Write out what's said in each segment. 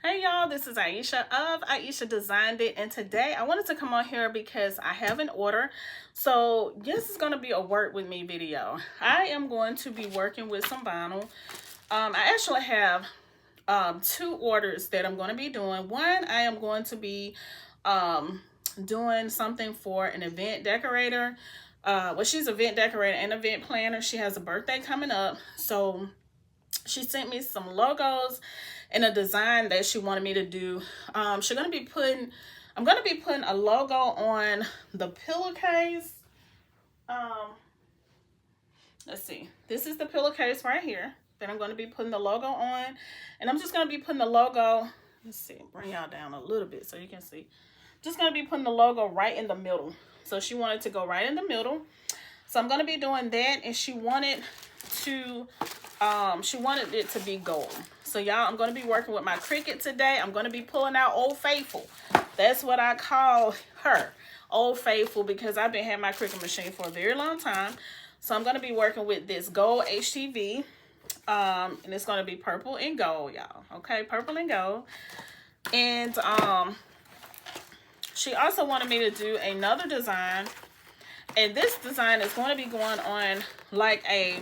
Hey y'all, this is Ieasha of Ieasha Designed It, and today I wanted to come on here because I have an order. So this is going to be a work with me video. I am going to be working with some vinyl. I actually have two orders that I'm going to be doing. One, I am going to be doing something for an event decorator. Well, she's an event decorator and event planner. She has a birthday coming up, so she sent me some logos and a design that she wanted me to do. I'm gonna be putting a logo on the pillowcase. Let's see, this is the pillowcase right here that I'm going to be putting the logo on, and I'm just going to be putting the logo, let's see, bring y'all down a little bit so you can see. Just going to be putting the logo right in the middle. So she wanted to go right in the middle, so I'm going to be doing that. And she wanted it to be gold. So y'all, I'm going to be working with my Cricut today. I'm going to be pulling out Old Faithful. That's what I call her, Old Faithful, because I've been having my Cricut machine for a very long time. So I'm going to be working with this gold HTV. And it's going to be purple and gold, y'all. Okay, purple and gold. And she also wanted me to do another design. And this design is going to be going on like a...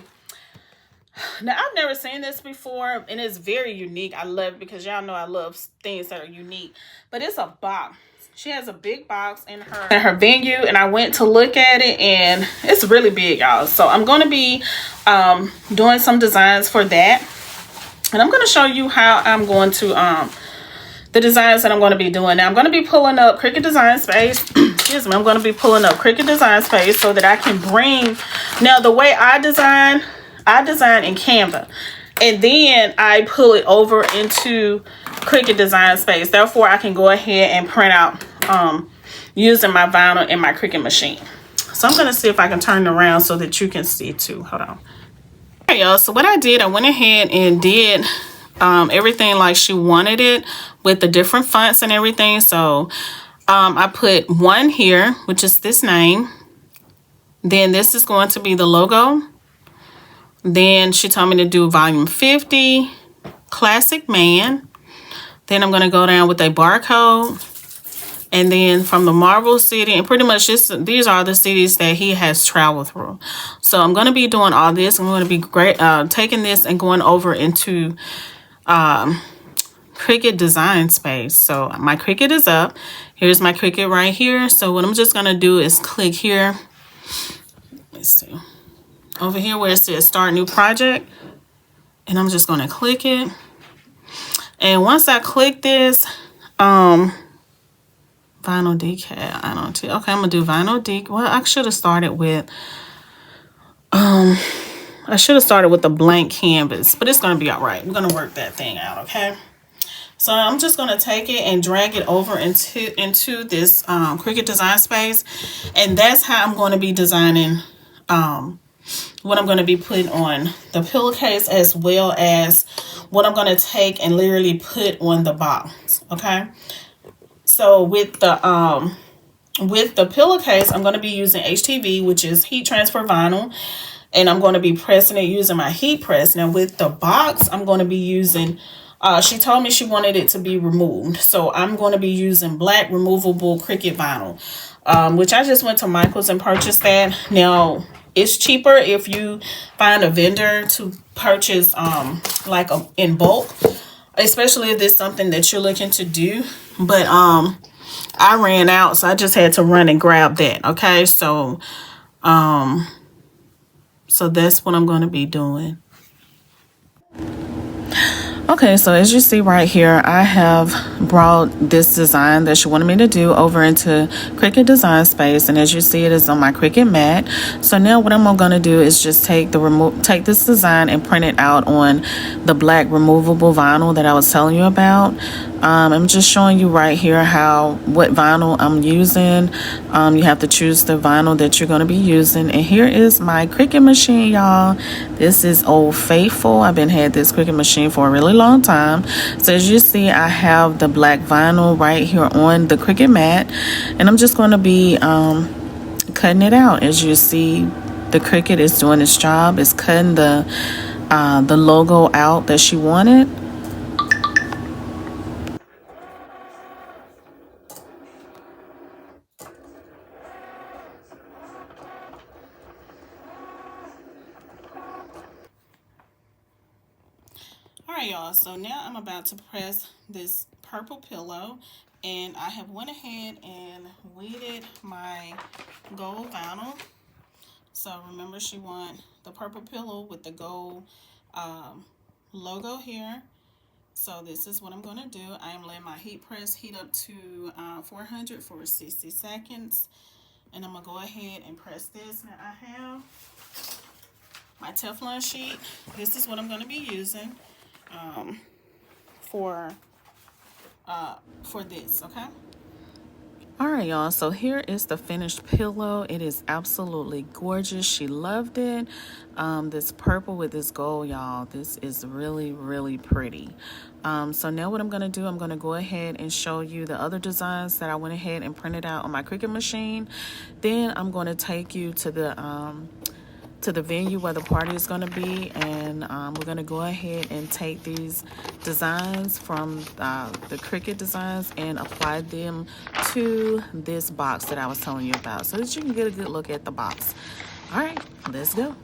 Now, I've never seen this before, and it's very unique. I love it because y'all know I love things that are unique. But it's a box. She has a big box in her venue, and I went to look at it, and it's really big, y'all. So I'm going to be doing some designs for that. And I'm going to show you how I'm going to, the designs that I'm going to be doing. Now, I'm going to be pulling up Cricut Design Space. Excuse me. I'm going to be pulling up Cricut Design Space so that I can bring... Now, the way I design in Canva, and then I pull it over into Cricut Design Space. Therefore, I can go ahead and print out using my vinyl in my Cricut machine. So I'm going to see if I can turn it around so that you can see too. Hold on. All right, y'all. So what I did, I went ahead and did everything like she wanted it with the different fonts and everything. So I put one here, which is this name. Then this is going to be the logo. Then she told me to do volume 50, Classic Man. Then I'm going to go down with a barcode. And then from the Marble City, and pretty much these are the cities that he has traveled through. So I'm going to be doing all this. I'm going to be taking this and going over into Cricut Design Space. So my Cricut is up. Here's my Cricut right here. So what I'm just going to do is click here. Let's see. Over here where it says start new project, and I'm just going to click it. And once I click this vinyl decal, okay, I'm gonna do vinyl decal. Well, I should have started with the blank canvas, but it's gonna be all right. We're gonna work that thing out. Okay, so I'm just gonna take it and drag it over into this Cricut Design Space, and that's how I'm going to be designing what I'm going to be putting on the pillowcase, as well as what I'm going to take and literally put on the box. Okay, so with the pillowcase, I'm going to be using HTV, which is heat transfer vinyl, and I'm going to be pressing it using my heat press. Now with the box, I'm going to be using she told me she wanted it to be removed, so I'm going to be using black removable Cricut vinyl, which I just went to Michael's and purchased that. Now it's cheaper if you find a vendor to purchase in bulk, especially if it's something that you're looking to do. But I ran out, so I just had to run and grab that. Okay, so so that's what I'm going to be doing. Okay, so as you see right here, I have brought this design that she wanted me to do over into Cricut Design Space, and as you see, it is on my Cricut mat. So now what I'm going to do is just take this design and print it out on the black removable vinyl that I was telling you about. I'm just showing you right here what vinyl I'm using. You have to choose the vinyl that you're going to be using. And here is my Cricut machine, y'all. This is Old Faithful. I've had this Cricut machine for a really long time. So as you see, I have the black vinyl right here on the Cricut mat, and I'm just going to be cutting it out. As you see, the Cricut is doing its job. It's cutting the logo out that she wanted. right, y'all, so now I'm about to press this purple pillow, and I have went ahead and weeded my gold vinyl. So remember, she want the purple pillow with the gold logo here. So this is what I'm going to do. I am letting my heat press heat up to 400 for 60 seconds. And I'm going to go ahead and press this. Now I have my Teflon sheet. This is what I'm going to be using for this, okay? All right, y'all, so here is the finished pillow. It is absolutely gorgeous. She loved it. This purple with this gold, y'all, this is really, really pretty. So now what I'm going to do, I'm going to go ahead and show you the other designs that I went ahead and printed out on my Cricut machine. Then I'm going to take you to the venue where the party is going to be, and we're going to go ahead and take these designs from the Cricut designs and apply them to this box that I was telling you about, so that you can get a good look at the box. All right, let's go.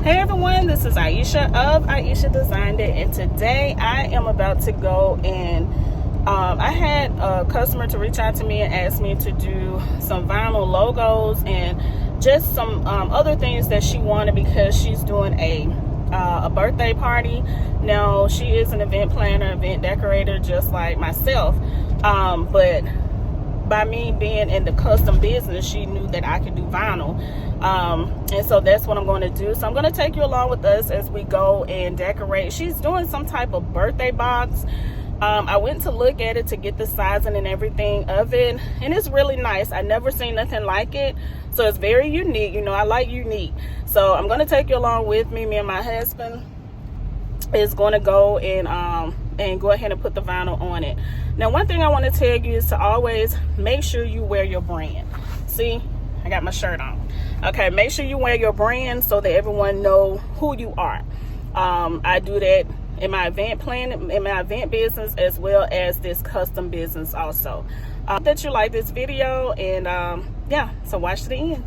Hey everyone, this is Ieasha of Ieasha Designed It, and today I am about to go and I had a customer to reach out to me and ask me to do some vinyl logos and just some other things that she wanted, because she's doing a birthday party. Now, she is an event planner, event decorator, just like myself, but by me being in the custom business, she knew that I could do vinyl. And so that's what I'm going to do. So I'm going to take you along with us as we go and decorate. She's doing some type of birthday box. I went to look at it to get the sizing and everything of it, and it's really nice. I never seen nothing like it, so it's very unique. You know, I like unique. So I'm going to take you along with me. Me and my husband is going to go and go ahead and put the vinyl on it. Now, one thing I want to tell you is to always make sure you wear your brand. See, I got my shirt on. Okay, make sure you wear your brand so that everyone know who you are. I do that in my event planning, in my event business, as well as this custom business also. That you like this video, and yeah, so watch to the end.